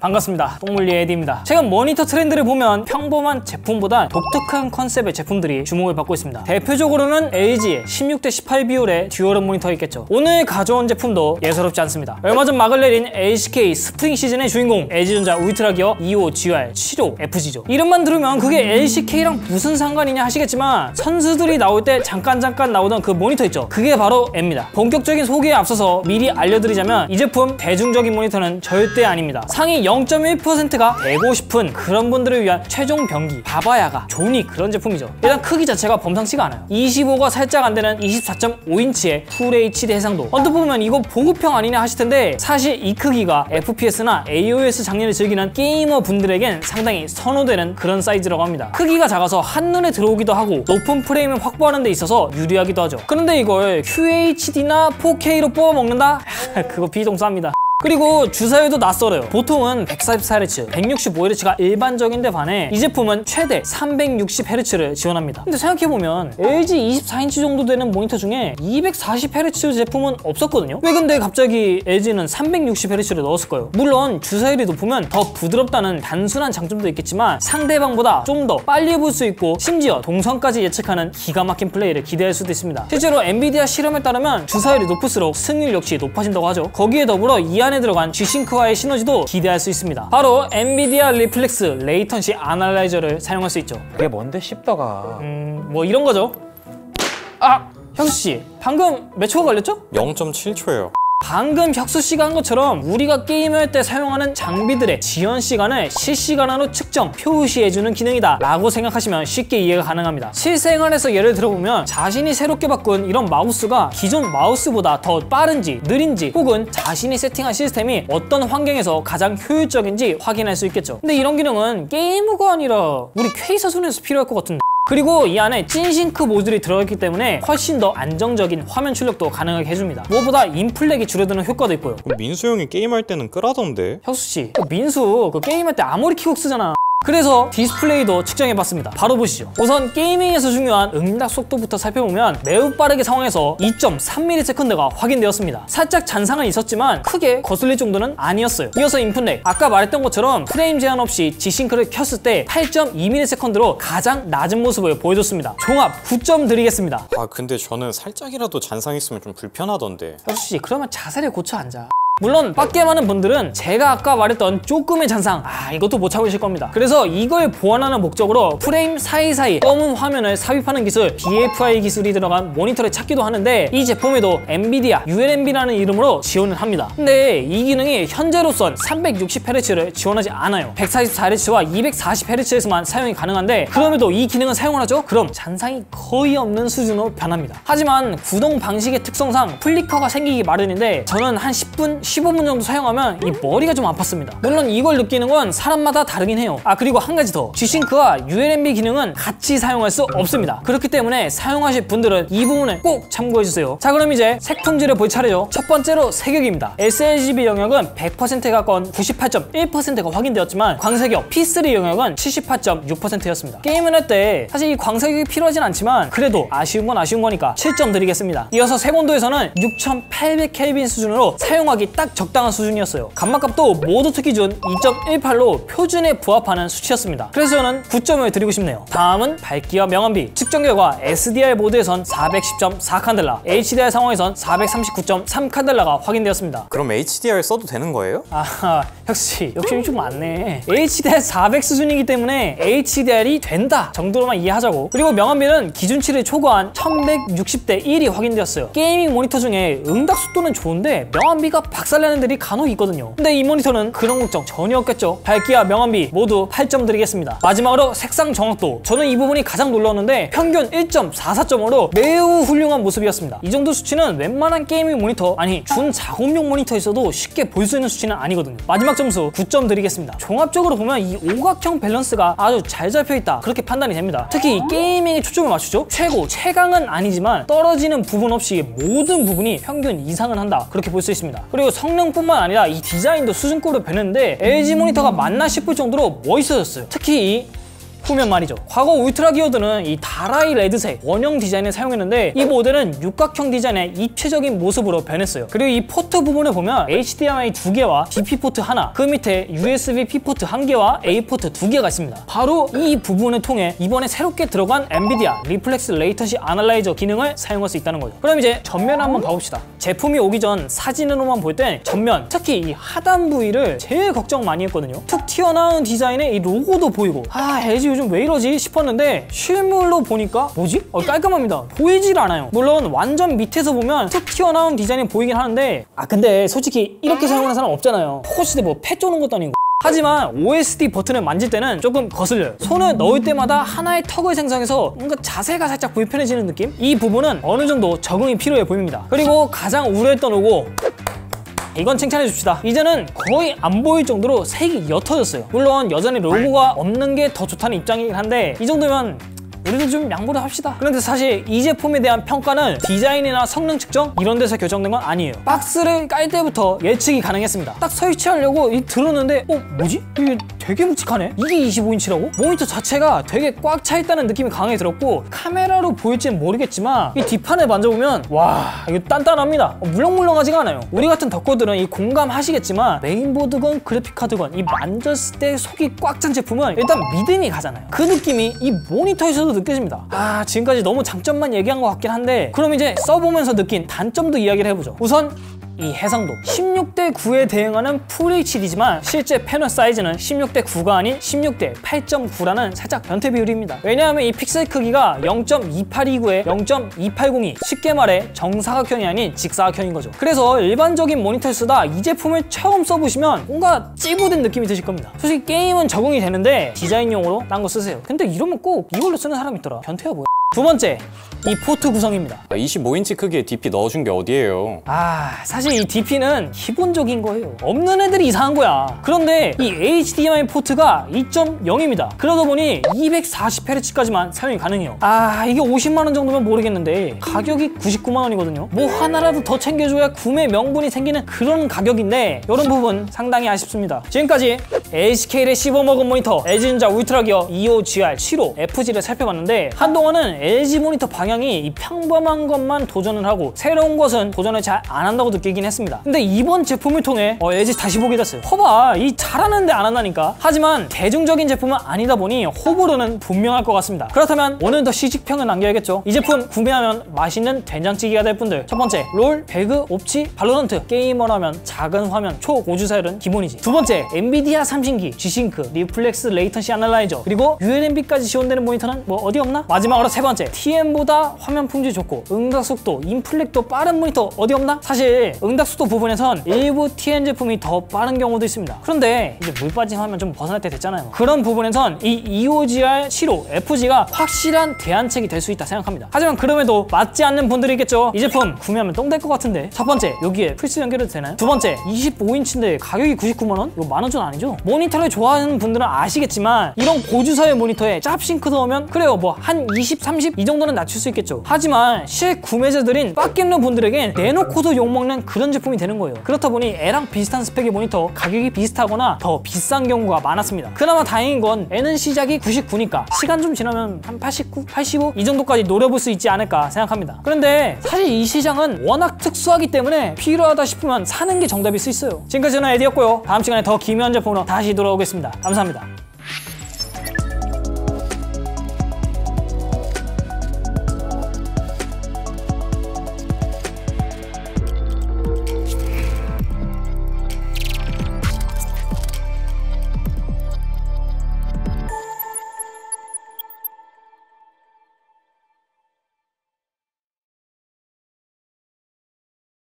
반갑습니다. 똥물리의 에디입니다. 최근 모니터 트렌드를 보면 평범한 제품보다 독특한 컨셉의 제품들이 주목을 받고 있습니다. 대표적으로는 LG의 16:18 비율의 듀얼업 모니터가 있겠죠. 오늘 가져온 제품도 예사롭지 않습니다. 얼마 전 막을 내린 LCK 스프링 시즌의 주인공 LG전자 울트라 기어 25GR 75FG죠. 이름만 들으면 그게 LCK랑 무슨 상관이냐 하시겠지만 선수들이 나올 때 잠깐 나오던 그 모니터 있죠. 그게 바로 M입니다. 본격적인 소개에 앞서서 미리 알려드리자면 이 제품 대중적인 모니터는 절대 아닙니다. 상위 0.1%가 되고 싶은 그런 분들을 위한 최종 병기, 바바야가, 조니 그런 제품이죠. 일단 크기 자체가 범상치가 않아요. 25가 살짝 안 되는 24.5인치의 풀 HD 해상도. 언뜻 보면 이거 보급형 아니냐 하실 텐데 사실 이 크기가 FPS나 AOS 장르를 즐기는 게이머 분들에겐 상당히 선호되는 그런 사이즈라고 합니다. 크기가 작아서 한눈에 들어오기도 하고 높은 프레임을 확보하는 데 있어서 유리하기도 하죠. 그런데 이걸 QHD나 4K로 뽑아 먹는다? 그거 비동사입니다. 그리고 주사율도 낯설어요. 보통은 144Hz, 165Hz가 일반적인데 반해 이 제품은 최대 360Hz를 지원합니다. 근데 생각해보면 LG 24인치 정도 되는 모니터 중에 240Hz 제품은 없었거든요. 왜 근데 갑자기 LG는 360Hz를 넣었을까요? 물론 주사율이 높으면 더 부드럽다는 단순한 장점도 있겠지만 상대방보다 좀 더 빨리 볼 수 있고 심지어 동선까지 예측하는 기가 막힌 플레이를 기대할 수도 있습니다. 실제로 엔비디아 실험에 따르면 주사율이 높을수록 승률 역시 높아진다고 하죠. 거기에 더불어 이 안에 들어간 G-Sync와의 시너지도 기대할 수 있습니다. 바로 엔비디아 리플렉스 레이턴시 아날라이저를 사용할 수 있죠. 그게 뭔데 씹더가. 뭐 이런 거죠. 아! 혁수씨, 방금 몇 초가 걸렸죠? 0.7초예요. 방금 혁수씨가 한 것처럼 우리가 게임할 때 사용하는 장비들의 지연 시간을 실시간으로 측정, 표시해주는 기능이다 라고 생각하시면 쉽게 이해가 가능합니다. 실생활에서 예를 들어보면 자신이 새롭게 바꾼 이런 마우스가 기존 마우스보다 더 빠른지 느린지 혹은 자신이 세팅한 시스템이 어떤 환경에서 가장 효율적인지 확인할 수 있겠죠. 근데 이런 기능은 게이머가 아니라 우리 K사순에서 필요할 것 같은데. 그리고 이 안에 찐싱크 모듈이 들어있기 때문에 훨씬 더 안정적인 화면 출력도 가능하게 해줍니다. 무엇보다 인플렉이 줄어드는 효과도 있고요. 민수 형이 게임할 때는 끄라던데. 혁수씨, 민수 그 게임할 때 아무리 키고 쓰잖아. 그래서 디스플레이도 측정해봤습니다. 바로 보시죠. 우선 게이밍에서 중요한 응답 속도부터 살펴보면 매우 빠르게 상황에서 2.3ms가 확인되었습니다. 살짝 잔상은 있었지만 크게 거슬릴 정도는 아니었어요. 이어서 인풋렉, 아까 말했던 것처럼 프레임 제한 없이 G싱크를 켰을 때 8.2ms로 가장 낮은 모습을 보여줬습니다. 종합 9점 드리겠습니다. 아 근데 저는 살짝이라도 잔상 있으면 좀 불편하던데. 혁수씨, 그러면 자세를 고쳐 앉아. 물론 밖에 많은 분들은 제가 아까 말했던 조금의 잔상 이것도 못 참으실 겁니다. 그래서 이걸 보완하는 목적으로 프레임 사이사이 검은 화면을 삽입하는 기술 BFI 기술이 들어간 모니터를 찾기도 하는데 이 제품에도 엔비디아 ULMB라는 이름으로 지원을 합니다. 근데 이 기능이 현재로선 360Hz를 지원하지 않아요. 144Hz와 240Hz에서만 사용이 가능한데 그럼에도 이 기능은 사용을 하죠? 그럼 잔상이 거의 없는 수준으로 변합니다. 하지만 구동 방식의 특성상 플리커가 생기기 마련인데 저는 한 10분 15분 정도 사용하면 이 머리가 좀 아팠습니다. 물론 이걸 느끼는 건 사람마다 다르긴 해요. 그리고 한 가지 더, G싱크와 ULMB 기능은 같이 사용할 수 없습니다. 그렇기 때문에 사용하실 분들은 이 부분을 꼭 참고해주세요. 자, 그럼 이제 색품질을 볼 차례죠. 첫 번째로 색역입니다. sRGB 영역은 100%에 가까운 98.1%가 확인되었지만 광색역 P3 영역은 78.6%였습니다. 게임을 할 때 사실 이 광색역이 필요하진 않지만 그래도 아쉬운 건 아쉬운 거니까 7점 드리겠습니다. 이어서 색온도에서는 6800Kelvin 수준으로 사용하기 딱 적당한 수준이었어요. 감마값도 모두 특기 기준 2.18로 표준에 부합하는 수치였습니다. 그래서 저는 9점을 드리고 싶네요. 다음은 밝기와 명암비. 측정 결과 SDR 모드에선 410.4칸델라, HDR 상황에선 439.3칸델라가 확인되었습니다. 그럼 HDR 써도 되는 거예요? 혁씨 욕심이 좀 많네. HDR 400 수준이기 때문에 HDR이 된다 정도로만 이해하자고. 그리고 명암비는 기준치를 초과한 1160대 1이 확인되었어요. 게이밍 모니터 중에 응답 속도는 좋은데 명암비가 박살내는 들이 간혹 있거든요. 근데 이 모니터는 그런 걱정 전혀 없겠죠. 밝기와 명암비 모두 8점 드리겠습니다. 마지막으로 색상 정확도. 저는 이 부분이 가장 놀라웠는데 평균 1.44점으로 매우 훌륭한 모습이었습니다. 이 정도 수치는 웬만한 게이밍 모니터, 아니 준 작업용 모니터에서도 쉽게 볼 수 있는 수치는 아니거든요. 마지막 점수 9점 드리겠습니다. 종합적으로 보면 이 오각형 밸런스가 아주 잘 잡혀있다 그렇게 판단이 됩니다. 특히 이 게이밍에 초점을 맞추죠. 최강은 아니지만 떨어지는 부분 없이 모든 부분이 평균 이상은 한다 그렇게 볼 수 있습니다. 그리고 성능뿐만 아니라 이 디자인도 수준급으로 변했는데 LG 모니터가 맞나 싶을 정도로 멋있어졌어요. 특히 이 후면 말이죠. 과거 울트라 기어드는 이 다라이 레드색 원형 디자인을 사용했는데 이 모델은 육각형 디자인의 입체적인 모습으로 변했어요. 그리고 이 포트 부분을 보면 HDMI 2개와 DP 포트 하나, 그 밑에 USB-P 포트 1개와 A 포트 2개가 있습니다. 바로 이 부분을 통해 이번에 새롭게 들어간 엔비디아 리플렉스 레이턴시 아널라이저 기능을 사용할 수 있다는 거죠. 그럼 이제 전면 한번 봐봅시다. 제품이 오기 전 사진으로만 볼 때 전면, 특히 이 하단 부위를 제일 걱정 많이 했거든요. 툭 튀어나온 디자인의 이 로고도 보이고 LG 요즘 왜 이러지 싶었는데 실물로 보니까 뭐지? 깔끔합니다. 보이질 않아요. 물론 완전 밑에서 보면 툭 튀어나온 디자인이 보이긴 하는데 근데 솔직히 이렇게 사용하는 사람 없잖아요. 포커시대 뭐 패 쪼는 것도 아니고. 하지만 OSD 버튼을 만질 때는 조금 거슬려요. 손을 넣을 때마다 하나의 턱을 생성해서 뭔가 자세가 살짝 불편해지는 느낌? 이 부분은 어느 정도 적응이 필요해 보입니다. 그리고 가장 우려했던 로고, 이건 칭찬해 줍시다. 이제는 거의 안 보일 정도로 색이 옅어졌어요. 물론 여전히 로고가 없는 게 더 좋다는 입장이긴 한데 이 정도면 우리도 좀 양보를 합시다. 그런데 사실 이 제품에 대한 평가는 디자인이나 성능 측정 이런 데서 결정된 건 아니에요. 박스를 깔 때부터 예측이 가능했습니다. 딱 설치하려고 들었는데 뭐지? 이게 되게 묵직하네? 이게 25인치라고? 모니터 자체가 되게 꽉 차 있다는 느낌이 강하게 들었고 카메라로 보일지는 모르겠지만 이 뒷판을 만져보면 와, 이거 단단합니다. 물렁물렁하지가 않아요. 우리 같은 덕후들은 이 공감하시겠지만 메인보드건 그래픽카드건 이 만졌을 때 속이 꽉 찬 제품은 일단 믿음이 가잖아요. 그 느낌이 이 모니터에서도 느껴집니다. 지금까지 너무 장점만 얘기한 것 같긴 한데 그럼 이제 써보면서 느낀 단점도 이야기를 해보죠. 우선 이 해상도 16:9에 대응하는 FHD지만 실제 패널 사이즈는 16:9가 아닌 16:8.9라는 살짝 변태 비율입니다. 왜냐하면 이 픽셀 크기가 0.2829에 0.2802, 쉽게 말해 정사각형이 아닌 직사각형인 거죠. 그래서 일반적인 모니터를 쓰다 이 제품을 처음 써보시면 뭔가 찌부된 느낌이 드실 겁니다. 솔직히 게임은 적응이 되는데 디자인용으로 딴 거 쓰세요. 근데 이러면 꼭 이걸로 쓰는 사람이 있더라. 변태야 뭐야. 두 번째, 이 포트 구성입니다. 25인치 크기의 DP 넣어준 게 어디예요? 사실 이 DP는 기본적인 거예요. 없는 애들이 이상한 거야. 그런데 이 HDMI 포트가 2.0입니다. 그러다 보니 240Hz까지만 사용이 가능해요. 이게 50만 원 정도면 모르겠는데 가격이 99만 원이거든요. 뭐 하나라도 더 챙겨줘야 구매 명분이 생기는 그런 가격인데 이런 부분 상당히 아쉽습니다. 지금까지 LCK를 씹어먹은 모니터 LG전자 울트라기어 25GR75 FG를 살펴봤는데 한동안은 LG 모니터 방향이 이 평범한 것만 도전을 하고 새로운 것은 도전을 잘 안 한다고 느끼긴 했습니다. 근데 이번 제품을 통해 LG 다시 보게 됐어요. 봐봐, 이 잘하는데 안 한다니까. 하지만 대중적인 제품은 아니다 보니 호불호는 분명할 것 같습니다. 그렇다면 오늘도 시식평을 남겨야겠죠. 이 제품 구매하면 맛있는 된장찌개가 될 분들. 첫 번째, 롤, 배그, 옵치, 발로란트. 게이머라면 작은 화면, 초고주사율은 기본이지. 두 번째, 엔비디아 3신기, G싱크, 리플렉스 레이턴시 아널라이저, 그리고 ULMB까지 지원되는 모니터는 뭐 어디 없나? 마지막으로 세 번째, TN보다 화면 품질 좋고 응답 속도, 인플렉도 빠른 모니터 어디 없나? 사실 응답 속도 부분에선 일부 TN 제품이 더 빠른 경우도 있습니다. 그런데 이제 물 빠진 화면 좀 벗어날 때 됐잖아요. 그런 부분에선 이 EOGR75 FG가 확실한 대안책이 될 수 있다 생각합니다. 하지만 그럼에도 맞지 않는 분들이 있겠죠. 이 제품 구매하면 똥 될 것 같은데. 첫 번째, 여기에 플스 연결해도 되나요? 두 번째, 25인치인데 가격이 99만 원? 이거 만원 전 아니죠? 모니터를 좋아하는 분들은 아시겠지만 이런 고주사의 모니터에 짭싱크 넣으면 그래요, 뭐 한 20, 30 이 정도는 낮출 수 있겠죠. 하지만 실구매자들인 빡겠는 분들에겐 내놓고도 욕먹는 그런 제품이 되는 거예요. 그렇다 보니 애랑 비슷한 스펙의 모니터 가격이 비슷하거나 더 비싼 경우가 많았습니다. 그나마 다행인 건 애는 시작이 99니까 시간 좀 지나면 한 89, 85 이 정도까지 노려볼 수 있지 않을까 생각합니다. 그런데 사실 이 시장은 워낙 특수하기 때문에 필요하다 싶으면 사는 게 정답일 수 있어요. 지금까지 저는 에디였고요. 다음 시간에 더 기묘한 제품으로 다시 돌아오겠습니다. 감사합니다.